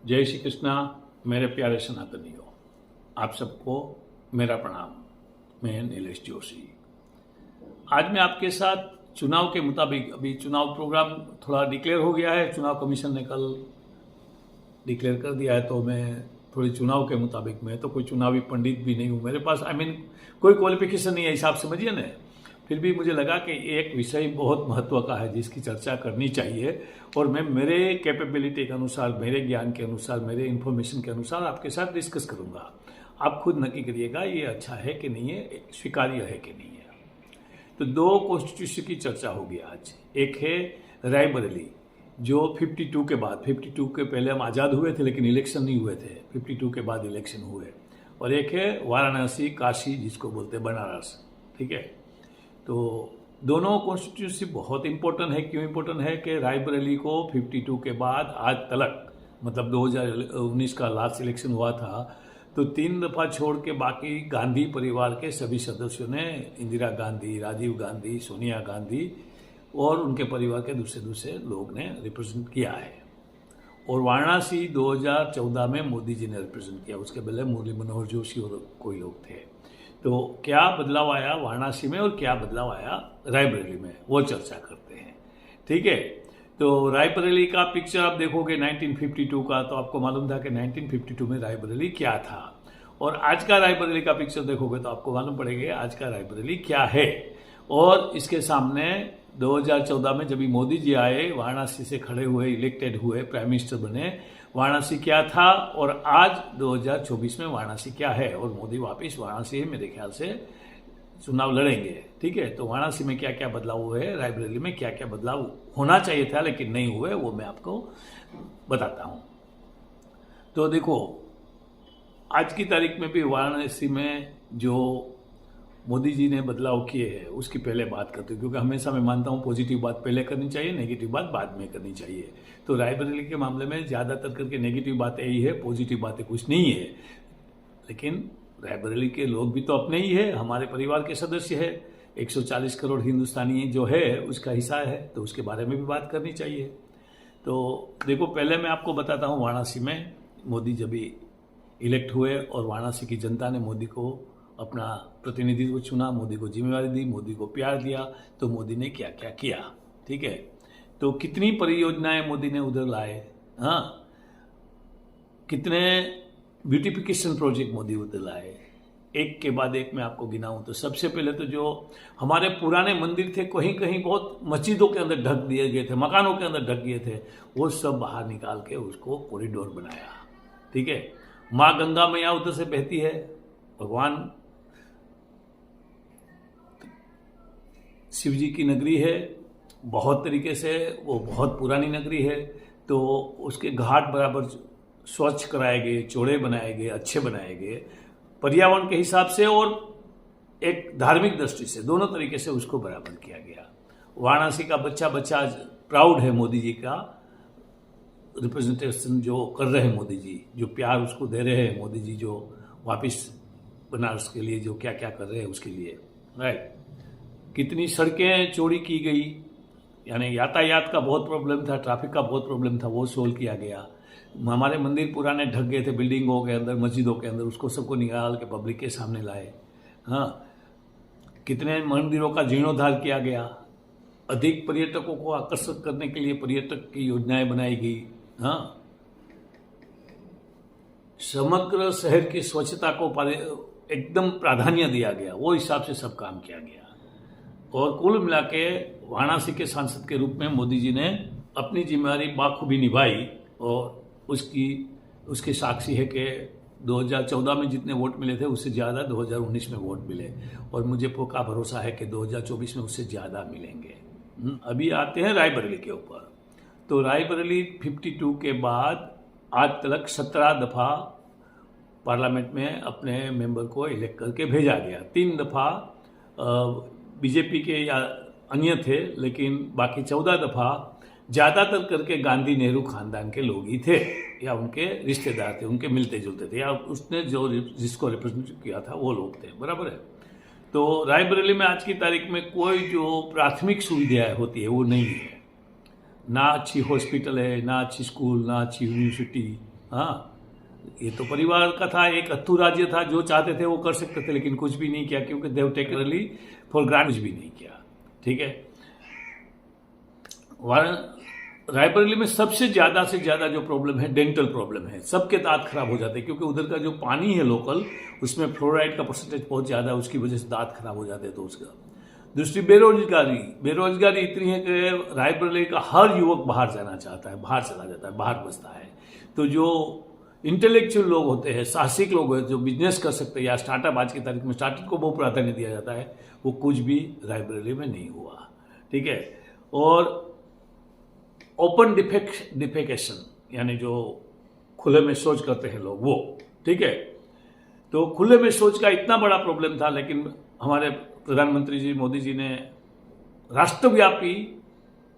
जय श्री कृष्णा। मेरे प्यारे सनातनियों, आप सबको मेरा प्रणाम। मैं नीलेश जोशी। आज मैं आपके साथ चुनाव के मुताबिक, अभी चुनाव प्रोग्राम थोड़ा डिक्लेयर हो गया है, चुनाव कमीशन ने कल डिक्लेयर कर दिया है, तो मैं थोड़ी चुनाव के मुताबिक, मैं तो कोई चुनावी पंडित भी नहीं हूँ, मेरे पास कोई क्वालिफिकेशन नहीं है, हिसाब समझिए ना। फिर भी मुझे लगा कि एक विषय बहुत महत्व का है जिसकी चर्चा करनी चाहिए, और मैं मेरे कैपेबिलिटी के अनुसार, मेरे ज्ञान के अनुसार, मेरे इन्फॉर्मेशन के अनुसार आपके साथ डिस्कस करूंगा। आप खुद नक्की करिएगा ये अच्छा है कि नहीं है, स्वीकार्य है कि नहीं है। तो दो कॉन्स्टिट्यूशन की चर्चा होगी आज। एक है रायबरेली, जो 52 के बाद, 52 के पहले हम आज़ाद हुए थे लेकिन इलेक्शन नहीं हुए थे, 52 के बाद इलेक्शन हुए। और एक है वाराणसी, काशी जिसको बोलते हैं, बनारस। ठीक है, तो दोनों कॉन्स्टिट्यूंसी बहुत इंपॉर्टेंट है। क्यों इंपॉर्टेंट है कि रायबरेली को 52 के बाद आज तक, मतलब 2019 का लास्ट इलेक्शन हुआ था, तो 3 दफा छोड़ के बाकी गांधी परिवार के सभी सदस्यों ने, इंदिरा गांधी, राजीव गांधी, सोनिया गांधी और उनके परिवार के दूसरे लोग ने रिप्रेजेंट किया है। और वाराणसी 2014 में मोदी जी ने रिप्रेजेंट किया, उसके पहले मुरली मनोहर जोशी और कोई लोग थे। तो क्या बदलाव आया वाराणसी में और क्या बदलाव आया रायबरेली में, वो चर्चा करते हैं। ठीक है, तो रायबरेली का पिक्चर आप देखोगे 1952 का, तो आपको मालूम था कि 1952 में रायबरेली क्या था, और आज का रायबरेली का पिक्चर देखोगे तो आपको मालूम पड़ेगा आज का रायबरेली क्या है। और इसके सामने 2014 में जब मोदी जी आए, वाराणसी से खड़े हुए, इलेक्टेड हुए, प्राइम मिनिस्टर बने, वाराणसी क्या था, और आज 2024 में वाराणसी क्या है। और मोदी वापस वाराणसी मेरे ख्याल से चुनाव लड़ेंगे। ठीक है, तो वाराणसी में क्या क्या बदलाव हुए, रायबरेली में क्या क्या बदलाव होना चाहिए था लेकिन नहीं हुए, वो मैं आपको बताता हूं। तो देखो, आज की तारीख में भी वाराणसी में जो मोदी जी ने बदलाव किए हैं उसकी पहले बात करते हैं, क्योंकि हमेशा मैं मानता हूं पॉजिटिव बात पहले करनी चाहिए, नेगेटिव बात बाद में करनी चाहिए। तो रायबरेली के मामले में ज़्यादातर करके नेगेटिव बातें ही है, पॉजिटिव बातें कुछ नहीं है। लेकिन रायबरेली के लोग भी तो अपने ही है, हमारे परिवार के सदस्य है, 140 करोड़ हिंदुस्तानी जो है उसका हिस्सा है, तो उसके बारे में भी बात करनी चाहिए। तो देखो, पहले मैं आपको बताता हूँ, वाराणसी में मोदी जब इलेक्ट हुए और वाराणसी की जनता ने मोदी को अपना प्रतिनिधित्व चुना, मोदी को जिम्मेवारी दी, मोदी को प्यार दिया, तो मोदी ने क्या क्या किया। ठीक है, तो कितनी परियोजनाएं मोदी ने उधर लाए, हाँ, कितने ब्यूटिफिकेशन प्रोजेक्ट मोदी उधर लाए, एक के बाद एक मैं आपको गिनाऊं तो सबसे पहले तो जो हमारे पुराने मंदिर थे, कहीं कहीं बहुत मस्जिदों के अंदर ढक दिए गए थे, मकानों के अंदर ढक गए थे, वो सब बाहर निकाल के उसको कॉरिडोर बनाया। ठीक है, माँ गंगा मैया उधर से बहती है, भगवान शिव जी की नगरी है, बहुत तरीके से वो बहुत पुरानी नगरी है, तो उसके घाट बराबर स्वच्छ कराए गए, चौड़े बनाए गए, अच्छे बनाए गए, पर्यावरण के हिसाब से और एक धार्मिक दृष्टि से, दोनों तरीके से उसको बराबर किया गया। वाराणसी का बच्चा बच्चा प्राउड है मोदी जी का रिप्रेजेंटेशन जो कर रहे हैं मोदी जी, जो प्यार उसको दे रहे हैं मोदी जी, जो वापस बनारस के लिए जो क्या क्या कर रहे हैं उसके लिए, राइट। कितनी सड़कें चौड़ी की गई, यानी यातायात का बहुत प्रॉब्लम था, ट्रैफिक का बहुत प्रॉब्लम था, वो सोल्व किया गया। हमारे मंदिर पुराने ढक गए थे, बिल्डिंगों के अंदर, मस्जिदों के अंदर, उसको सबको निकाल के पब्लिक के सामने लाए। हाँ, कितने मंदिरों का जीर्णोद्धार किया गया, अधिक पर्यटकों को आकर्षित करने के लिए पर्यटक की योजनाएं बनाई गई। हाँ, समग्र शहर की स्वच्छता को एकदम प्राधान्य दिया गया, वो हिसाब से सब काम किया गया। और कुल मिला के वाराणसी के सांसद के रूप में मोदी जी ने अपनी जिम्मेदारी बाखूबी निभाई, और उसकी साक्षी है कि 2014 में जितने वोट मिले थे उससे ज़्यादा 2019 में वोट मिले, और मुझे पक्का भरोसा है कि 2024 में उससे ज़्यादा मिलेंगे। अभी आते हैं रायबरेली के ऊपर। तो रायबरेली 52 के बाद आज तक 17 दफ़ा पार्लियामेंट में अपने मेंबर को इलेक्ट करके भेजा गया। 3 दफ़ा बीजेपी के या अन्य थे, लेकिन बाकी 14 दफ़ा ज़्यादातर करके गांधी नेहरू खानदान के लोग ही थे, या उनके रिश्तेदार थे, उनके मिलते जुलते थे, या उसने जिसको रिप्रेजेंट किया था वो लोग थे, बराबर है। तो रायबरेली में आज की तारीख में कोई जो प्राथमिक सुविधाएं होती है वो नहीं है, ना अच्छी हॉस्पिटल है, ना अच्छी स्कूल, ना अच्छी यूनिवर्सिटी, हाँ, ये तो परिवार का था, एक अथू राज्य था, जो चाहते थे वो कर सकते थे, लेकिन कुछ भी नहीं किया क्योंकि देव टेकरली फॉर ग्रांट कुछ भी नहीं किया। ठीक है, रायबरेली में सबसे ज्यादा से ज्यादा जो प्रॉब्लम है डेंटल प्रॉब्लम है। सबके दांत खराब हो जाते हैं क्योंकि उधर का जो पानी है लोकल, उसमें फ्लोराइड का परसेंटेज बहुत ज्यादा है, उसकी वजह से दांत खराब हो जाते हैं। तो उसका दूसरी बेरोजगारी इतनी है कि रायबरेली का हर युवक बाहर जाना चाहता है, बाहर चला जाता है, बाहर बसता है। तो जो इंटेलेक्चुअल लोग होते हैं, साहसिक लोग होते हैं, जो बिजनेस कर सकते हैं या स्टार्टअप, आज की तारीख में स्टार्टअप को बहुत प्राधान्य दिया जाता है, वो कुछ भी रायबरेली में नहीं हुआ। ठीक है, और ओपन डिफेकेशन यानी जो खुले में शौच करते हैं लोग, वो ठीक है। तो खुले में शौच का इतना बड़ा प्रॉब्लम था, लेकिन हमारे प्रधानमंत्री जी मोदी जी ने राष्ट्रव्यापी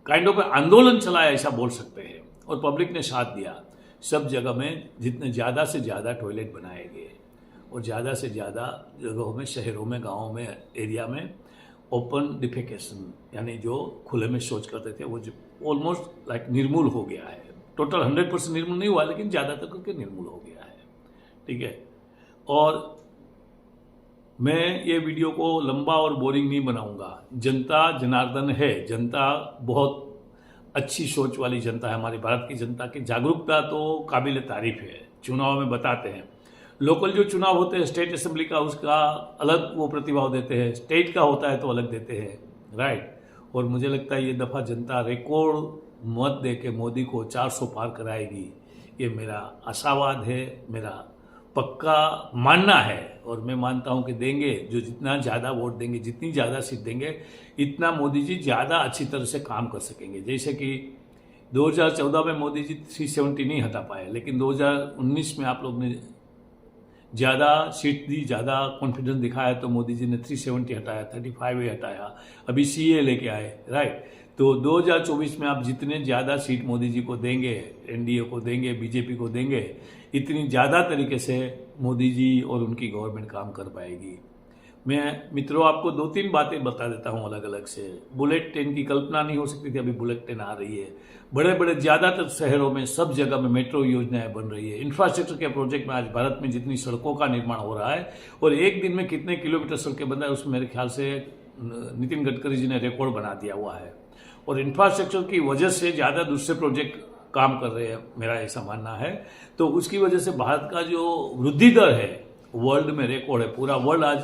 काइंड ऑफ आंदोलन चलाया, ऐसा बोल सकते हैं, और पब्लिक ने साथ दिया। सब जगह में जितने ज़्यादा से ज़्यादा टॉयलेट बनाए गए और ज़्यादा से ज़्यादा जगहों में, शहरों में, गाँवों में, एरिया में ओपन डिफेकेशन यानी जो खुले में शौच करते थे वो ऑलमोस्ट लाइक निर्मूल हो गया है। टोटल 100% निर्मूल नहीं हुआ, लेकिन ज़्यादातर करके निर्मूल हो गया है। ठीक है, और मैं ये वीडियो को लंबा और बोरिंग नहीं बनाऊंगा। जनता जनार्दन है, जनता बहुत अच्छी सोच वाली जनता है। हमारी भारत की जनता की जागरूकता तो काबिल तारीफ है। चुनाव में बताते हैं, लोकल जो चुनाव होते हैं स्टेट असेंबली का, उसका अलग वो प्रतिभाव देते हैं, स्टेट का होता है तो अलग देते हैं, राइट। और मुझे लगता है ये दफ़ा जनता रिकॉर्ड मत दे के मोदी को 400 पार कराएगी, ये मेरा आशावाद है, मेरा पक्का मानना है। और मैं मानता हूं कि देंगे, जो जितना ज़्यादा वोट देंगे, जितनी ज़्यादा सीट देंगे, इतना मोदी जी ज़्यादा अच्छी तरह से काम कर सकेंगे। जैसे कि 2014 में मोदी जी 370 नहीं हटा पाए, लेकिन 2019 में आप लोग ने ज़्यादा सीट दी, ज़्यादा कॉन्फिडेंस दिखाया, तो मोदी जी ने 370 हटाया, 35 हटाया, अभी CA लेके आए, राइट। तो 2024 में आप जितने ज़्यादा सीट मोदी जी को देंगे, NDA को देंगे, BJP को देंगे, इतनी ज़्यादा तरीके से मोदी जी और उनकी गवर्नमेंट काम कर पाएगी। मैं मित्रों आपको 2-3 बातें बता देता हूँ अलग अलग से। बुलेट ट्रेन की कल्पना नहीं हो सकती थी, अभी बुलेट ट्रेन आ रही है। बड़े बड़े ज़्यादातर शहरों में, सब जगह में मेट्रो योजनाएं बन रही है। इंफ्रास्ट्रक्चर के प्रोजेक्ट में आज भारत में जितनी सड़कों का निर्माण हो रहा है और एक दिन में कितने किलोमीटर सड़कें बन रहा है, उसमें मेरे ख्याल से नितिन गडकरी जी ने रिकॉर्ड बना दिया हुआ है। और इंफ्रास्ट्रक्चर की वजह से ज़्यादा दूसरे प्रोजेक्ट काम कर रहे हैं, मेरा ऐसा मानना है। तो उसकी वजह से भारत का जो वृद्धि दर है वर्ल्ड में रिकॉर्ड है। पूरा वर्ल्ड आज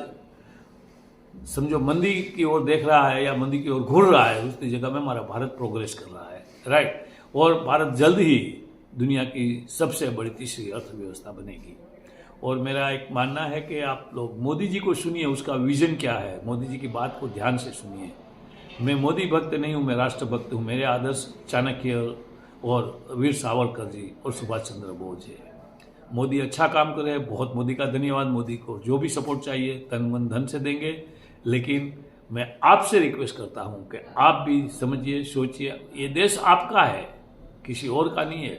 समझो मंदी की ओर देख रहा है या मंदी की ओर घूर रहा है, उसकी जगह में हमारा भारत प्रोग्रेस कर रहा है, राइट। और भारत जल्द ही दुनिया की सबसे बड़ी तीसरी अर्थव्यवस्था बनेगी। और मेरा एक मानना है कि आप लोग मोदी जी को सुनिए, उसका विजन क्या है, मोदी जी की बात को ध्यान से सुनिए। मैं मोदी भक्त नहीं हूँ, मैं राष्ट्र भक्त हूँ। मेरे आदर्श चाणक्य और वीर सावरकर जी और सुभाष चंद्र बोस है। मोदी अच्छा काम कर रहे हैं, बहुत मोदी का धन्यवाद। मोदी को जो भी सपोर्ट चाहिए तन मन धन से देंगे, लेकिन मैं आपसे रिक्वेस्ट करता हूं कि आप भी समझिए, सोचिए, ये देश आपका है, किसी और का नहीं है।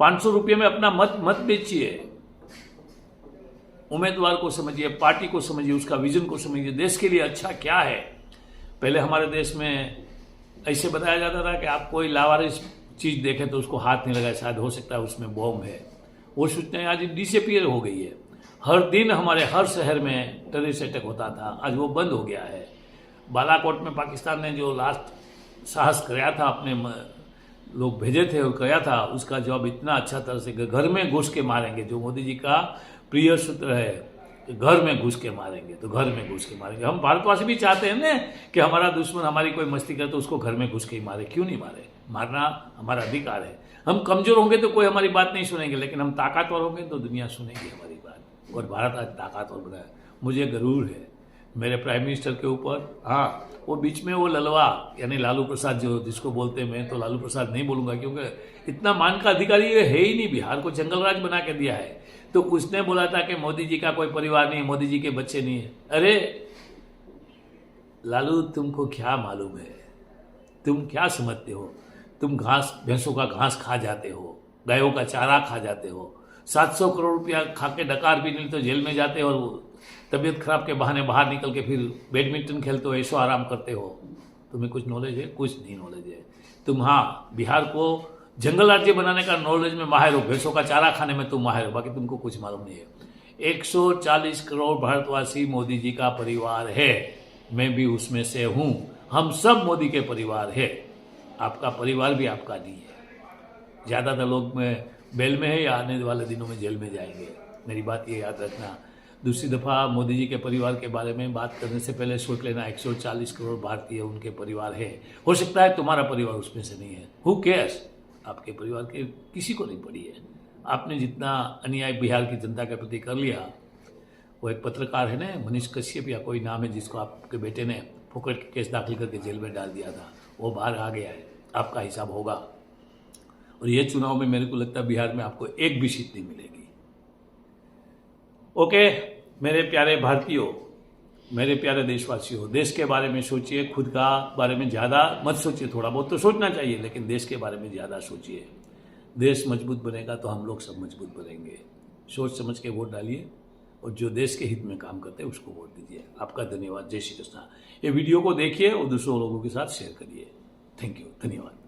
500 रुपये में अपना मत बेचिए। उम्मीदवार को समझिए, पार्टी को समझिए, उसका विजन को समझिए, देश के लिए अच्छा क्या है। पहले हमारे देश में ऐसे बताया जाता था कि आप कोई लावारिस चीज देखें तो उसको हाथ नहीं लगाए, शायद हो सकता है उसमें बॉम्ब है। वो सूचना आज डिसअपीयर हो गई है। हर दिन हमारे हर शहर में टेररिस्ट अटैक होता था, आज वो बंद हो गया है। बालाकोट में पाकिस्तान ने जो लास्ट साहस कराया था, अपने लोग भेजे थे और कराया था, उसका जवाब इतना अच्छा तरह से घर में घुस के मारेंगे। जो मोदी जी का प्रिय सूत्र है, घर में घुस के मारेंगे, तो घर में घुस के मारेंगे। हम भारतवासी भी चाहते हैं ना कि हमारा दुश्मन हमारी कोई मस्ती करे तो उसको घर में घुस के ही मारे। क्यों नहीं मारे? मारना हमारा अधिकार है। हम कमजोर होंगे तो कोई हमारी बात नहीं सुनेंगे, लेकिन हम ताकतवर होंगे तो दुनिया सुनेगी हमारी बात। और भारत आज ताकतवर बना है, मुझे गरूर है मेरे प्राइम मिनिस्टर के ऊपर। हाँ, वो बीच में वो ललवा यानी लालू प्रसाद जो जिसको बोलते हैं, मैं तो लालू प्रसाद नहीं बोलूंगा क्योंकि इतना मान का अधिकारी ये है ही नहीं। बिहार को जंगल राज बना के दिया है। तो उसने बोला था कि मोदी जी का कोई परिवार नहीं, मोदी जी के बच्चे नहीं है। अरे लालू, तुमको क्या मालूम है? तुम क्या समझते हो? तुम घास, भैंसों का घास खा जाते हो, गायों का चारा खा जाते हो, 700 करोड़ रुपया खा के डकार भी नहीं तो जेल में जाते हो, और तबीयत खराब के बहाने बाहर निकल के फिर बैडमिंटन खेलते हो, ऐशो आराम करते हो। तुम्हें कुछ नॉलेज है? कुछ नहीं नॉलेज है। तुम हाँ, बिहार को जंगल राज्य बनाने का नॉलेज में माहिर हो, भैंसों का चारा खाने में तुम माहिर हो, बाकी तुमको कुछ मालूम नहीं है। 140 करोड़ भारतवासी मोदी जी का परिवार है, मैं भी उसमें से हूं। हम सब मोदी के परिवार है। आपका परिवार भी आपका नहीं है। ज़्यादातर लोग में बेल में है या आने वाले दिनों में जेल में जाएंगे। मेरी बात ये याद रखना। दूसरी दफ़ा मोदी जी के परिवार के बारे में बात करने से पहले सोच लेना 140 करोड़ भारतीय उनके परिवार है। हो सकता है तुम्हारा परिवार उसमें से नहीं है। Who cares? आपके परिवार के किसी को नहीं पड़ी है। आपने जितना अन्याय बिहार की जनता के प्रति कर लिया, वो एक पत्रकार है ना, मनीष कश्यप या कोई नाम है, जिसको आपके बेटे ने फोकट के केस दाखिल करके जेल में डाल दिया था, वो बाहर आ गया है। आपका हिसाब होगा। और ये चुनाव में मेरे को लगता है बिहार में आपको एक भी सीट नहीं मिलेगी। ओके, मेरे प्यारे भारतीयों, मेरे प्यारे देशवासियों, देश के बारे में सोचिए। खुद का बारे में ज़्यादा मत सोचिए। थोड़ा बहुत तो सोचना चाहिए, लेकिन देश के बारे में ज़्यादा सोचिए। देश मजबूत बनेगा तो हम लोग सब मजबूत बनेंगे। सोच समझ के वोट डालिए और जो देश के हित में काम करते हैं उसको वोट दीजिए। आपका धन्यवाद। जय श्री कृष्णा। ये वीडियो को देखिए और दूसरों लोगों के साथ शेयर करिए। Thank you. धन्यवाद।